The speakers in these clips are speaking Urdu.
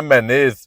MNAs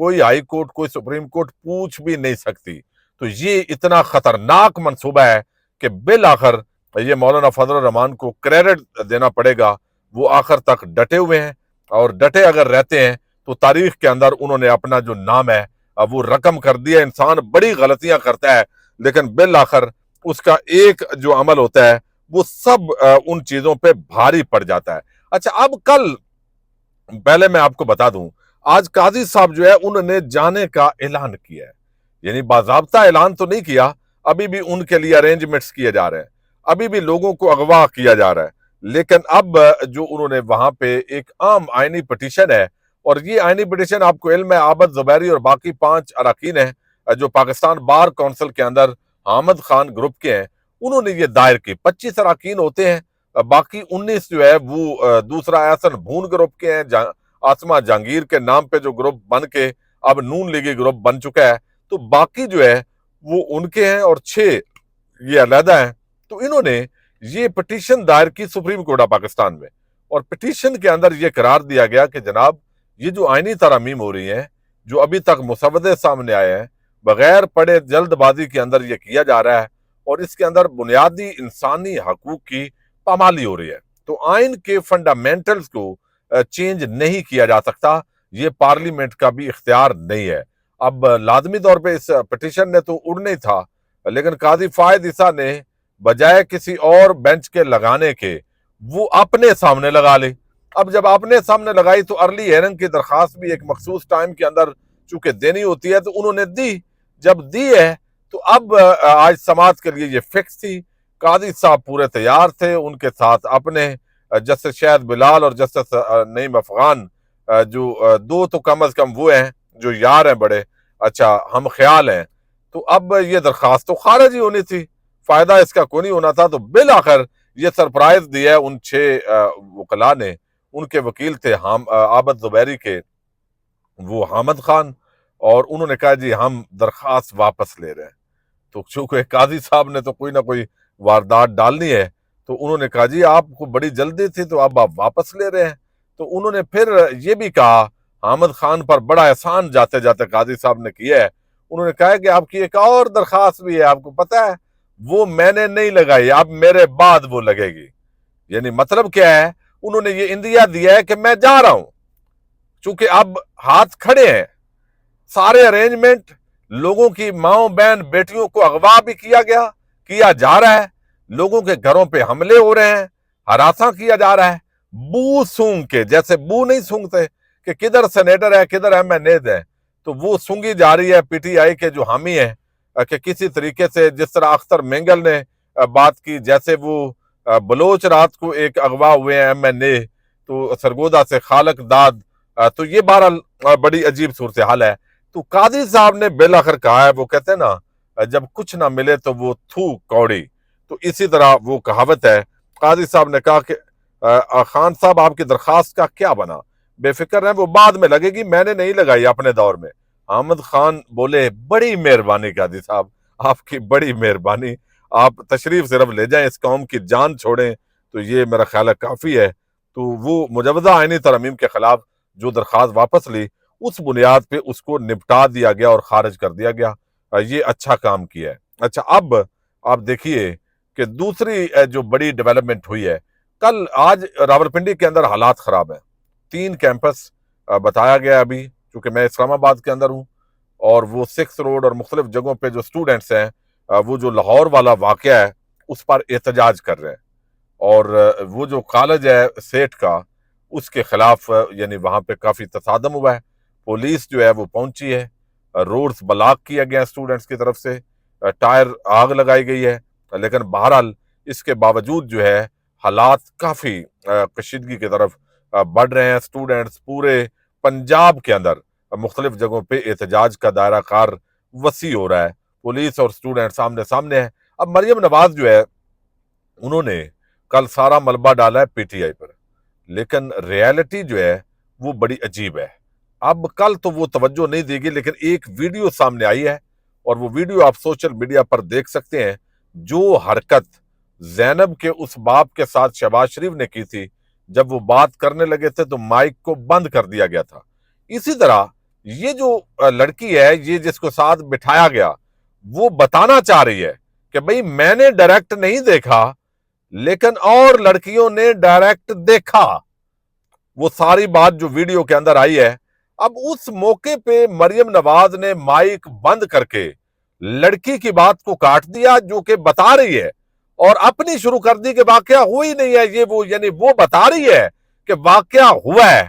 کوئی ہائی کورٹ کوئی سپریم کورٹ پوچھ بھی نہیں سکتی. تو یہ اتنا خطرناک منصوبہ ہے کہ بالآخر یہ مولانا فضل الرحمان کو کریڈٹ دینا پڑے گا. وہ آخر تک ڈٹے ہوئے ہیں اور ڈٹے اگر رہتے ہیں تو تاریخ کے اندر انہوں نے اپنا جو نام ہے وہ رقم کر دیا. انسان بڑی غلطیاں کرتا ہے لیکن بالآخر اس کا ایک جو عمل ہوتا ہے وہ سب ان چیزوں پہ بھاری پڑ جاتا ہے. اچھا اب کل پہلے میں آپ کو بتا دوں آج قاضی صاحب جو ہے انہوں نے جانے کا اعلان کیا ہے. یعنی باضابطہ اعلان تو نہیں کیا, ابھی بھی ان کے لیے ارینجمنٹس کیے جا رہے ہیں, ابھی بھی لوگوں کو اغوا کیا جا رہا ہے. لیکن اب جو انہوں نے وہاں پہ ایک عام آئینی پٹیشن ہے, اور یہ آئینی پٹیشن آپ کو علم ہے عابد زبیری اور باقی 5 اراکین ہیں جو پاکستان بار کونسل کے اندر حامد خان گروپ کے ہیں, انہوں نے یہ دائر کی. 25 اراکین ہوتے ہیں, باقی 19 جو ہے وہ دوسرا احسن بھون گروپ کے ہیں, آسمہ جہانگیر کے نام پہ جو گروپ بن کے اب نون لیگی گروپ بن چکا ہے. تو باقی جو ہے وہ ان کے ہیں اور 6 یہ علیحدہ ہیں. تو انہوں نے یہ پٹیشن دائر کی سپریم کورٹ آف پاکستان میں, اور پٹیشن کے اندر یہ قرار دیا گیا کہ جناب یہ جو آئینی ترامیم ہو رہی ہیں جو ابھی تک مسودے سامنے آئے ہیں بغیر پڑھے جلد بازی کے اندر یہ کیا جا رہا ہے, اور اس کے اندر بنیادی انسانی حقوق کی پامالی ہو رہی ہے. تو آئین کے فنڈامنٹلز کو چینج نہیں کیا جا سکتا, یہ پارلیمنٹ کا بھی اختیار نہیں ہے. اب لازمی طور پہ اس پٹیشن نے تو اڑنا ہی تھا, لیکن قاضی فائد عیسیٰ نے بجائے کسی اور بینچ کے لگانے کے وہ اپنے سامنے لگا لی. اب جب اپنے سامنے لگائی تو ارلی ہیئرنگ کی درخواست بھی ایک مخصوص ٹائم کے اندر چونکہ دینی ہوتی ہے تو انہوں نے دی. جب دی ہے تو اب آج سماعت کے لیے یہ فکس تھی. قاضی صاحب پورے تیار تھے, ان کے ساتھ اپنے جسٹس شہد بلال اور جسٹس نعیم افغان جو 2 تو کم از کم وہ ہیں جو یار ہیں بڑے اچھا ہم خیال ہیں. تو اب یہ درخواست تو خارج ہی ہونی تھی, فائدہ اس کا کوئی نہیں ہونا تھا. تو بالآخر یہ سرپرائز دیا ہے ان 6 وکلاء نے. ان کے وکیل تھے عابد زبیری کے وہ حامد خان, اور انہوں نے کہا جی ہم درخواست واپس لے رہے ہیں. تو چونکہ قاضی صاحب نے تو کوئی نہ کوئی واردات ڈالنی ہے تو انہوں نے کہا جی آپ کو بڑی جلدی تھی تو اب آپ واپس لے رہے ہیں. تو انہوں نے پھر یہ بھی کہا حامد خان پر بڑا احسان جاتے جاتے قاضی صاحب نے کیا ہے. انہوں نے کہا کہ آپ کی ایک اور درخواست بھی ہے, آپ کو پتہ ہے وہ میں نے نہیں لگائی, اب میرے بعد وہ لگے گی. یعنی مطلب کیا ہے, انہوں نے یہ اندیا دیا ہے کہ میں جا رہا ہوں, چونکہ اب ہاتھ کھڑے ہیں, سارے ارینجمنٹ, لوگوں کی ماؤں بہن بیٹیوں کو اغوا بھی کیا جا رہا ہے, لوگوں کے گھروں پہ حملے ہو رہے ہیں, ہراساں کیا جا رہا ہے, بو سونگ کے, جیسے بو نہیں سونگتے کہ کدھر سینیٹر ہے کدھر ایم این اے ہے, تو وہ سونگی جا رہی ہے پی ٹی آئی کے جو حامی ہیں کہ کسی طریقے سے جس طرح اختر مینگل نے بات کی, جیسے وہ بلوچ رات کو ایک اغوا ہوئے ہیں ایم این اے تو سرگودا سے خالق داد, تو یہ بہرحال بڑی عجیب صورتحال ہے. تو قاضی صاحب نے بالآخر کہا ہے, وہ کہتے ہیں نا جب کچھ نہ ملے تو وہ تھو کوڑی, تو اسی طرح وہ کہاوت ہے. قاضی صاحب نے کہا کہ خان صاحب آپ کی درخواست کا کیا بنا, بے فکر ہیں وہ بعد میں لگے گی, میں نے نہیں لگائی اپنے دور میں. حامد خان بولے بڑی مہربانی قاضی صاحب, آپ کی بڑی مہربانی, آپ تشریف صرف لے جائیں, اس قوم کی جان چھوڑیں تو یہ میرا خیال ہے کافی ہے. تو وہ مجوزہ آئینی ترامیم کے خلاف جو درخواست واپس لی اس بنیاد پہ اس کو نپٹا دیا گیا اور خارج کر دیا گیا. یہ اچھا کام کیا ہے. اچھا اب آپ دیکھیے کہ دوسری جو بڑی ڈیولپمنٹ ہوئی ہے, کل آج راولپنڈی کے اندر حالات خراب ہیں. 3 کیمپس بتایا گیا ابھی, چونکہ میں اسلام آباد کے اندر ہوں, اور وہ 6 روڈ اور مختلف جگہوں پہ جو اسٹوڈنٹس ہیں وہ جو لاہور والا واقعہ ہے اس پر احتجاج کر رہے ہیں, اور وہ جو کالج ہے سیٹ کا اس کے خلاف یعنی وہاں پہ کافی تصادم ہوا ہے. پولیس جو ہے وہ پہنچی ہے, روڈز بلاک کیا گیا اسٹوڈنٹس کی طرف سے, ٹائر آگ لگائی گئی ہے, لیکن بہرحال اس کے باوجود جو ہے حالات کافی کشیدگی کی طرف بڑھ رہے ہیں. اسٹوڈنٹس پورے پنجاب کے اندر مختلف جگہوں پہ احتجاج کا دائرہ کار وسیع ہو رہا ہے, پولیس اور اسٹوڈنٹ سامنے سامنے ہیں. اب مریم نواز جو ہے انہوں نے کل سارا ملبہ ڈالا ہے پی ٹی آئی پر, لیکن ریالٹی جو ہے وہ بڑی عجیب ہے. اب کل تو وہ توجہ نہیں دے گی, لیکن ایک ویڈیو سامنے آئی ہے, اور وہ ویڈیو آپ سوشل میڈیا پر دیکھ سکتے ہیں. جو حرکت زینب کے اس باپ کے ساتھ شہباز شریف نے کی تھی, جب وہ بات کرنے لگے تھے تو مائک کو بند کر دیا گیا تھا, اسی طرح یہ جو لڑکی ہے، یہ جس کو ساتھ بٹھایا گیا، وہ بتانا چاہ رہی ہے کہ بھئی میں نے ڈائریکٹ نہیں دیکھا لیکن اور لڑکیوں نے ڈائریکٹ دیکھا۔ وہ ساری بات جو ویڈیو کے اندر آئی ہے۔ اب اس موقع پہ مریم نواز نے مائک بند کر کے لڑکی کی بات کو کاٹ دیا جو کہ بتا رہی ہے، اور اپنی شروع کر دی کہ واقعہ ہوئی نہیں ہے، یہ وہ، یعنی وہ بتا رہی ہے کہ واقعہ ہوا ہے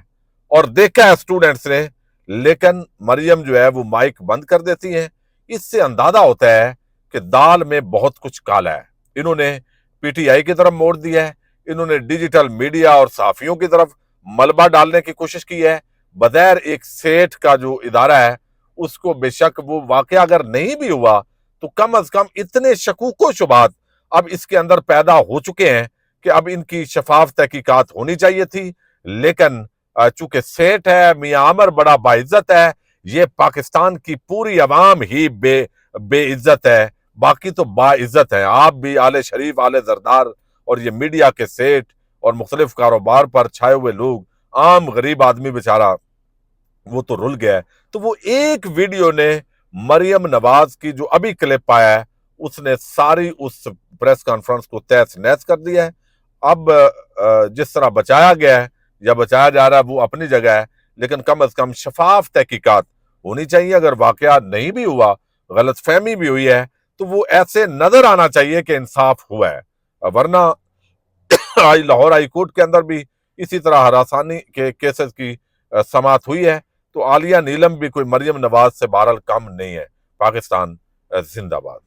اور دیکھا ہے اسٹوڈنٹس نے، لیکن مریم جو ہے وہ مائک بند کر دیتی ہیں۔ اس سے اندازہ ہوتا ہے کہ دال میں بہت کچھ کالا ہے۔ انہوں نے پی ٹی آئی کی طرف موڑ دیا ہے، انہوں نے ڈیجیٹل میڈیا اور صحافیوں کی طرف ملبہ ڈالنے کی کوشش کی ہے، بغیر ایک سیٹ کا جو ادارہ ہے اس کو بے شک وہ واقعہ اگر نہیں بھی ہوا تو کم از کم اتنے شکوک و شبہات اب اس کے اندر پیدا ہو چکے ہیں کہ اب ان کی شفاف تحقیقات ہونی چاہیے تھی، لیکن چونکہ سیٹ ہے، میاں عامر بڑا باعزت ہے، یہ پاکستان کی پوری عوام ہی بے عزت ہے، باقی تو باعزت ہے۔ آپ بھی آل شریف، آل زردار اور یہ میڈیا کے سیٹ اور مختلف کاروبار پر چھائے ہوئے لوگ، عام غریب آدمی بیچارہ وہ تو رل گیا ہے۔ تو وہ ایک ویڈیو نے مریم نواز کی جو ابھی کلپ آیا ہے، اس نے ساری اس پریس کانفرنس کو تہس نہس کر دیا ہے۔ اب جس طرح بچایا گیا ہے یا بچایا جا رہا ہے وہ اپنی جگہ ہے، لیکن کم از کم شفاف تحقیقات ہونی چاہیے۔ اگر واقعہ نہیں بھی ہوا، غلط فہمی بھی ہوئی ہے، تو وہ ایسے نظر آنا چاہیے کہ انصاف ہوا ہے، ورنہ آج لاہور ہائی کورٹ کے اندر بھی اسی طرح ہراسانی کے کیسز کی سماعت ہوئی ہے۔ تو عالیہ نیلم بھی کوئی مریم نواز سے بہرحال کم نہیں ہے۔ پاکستان زندہ باد۔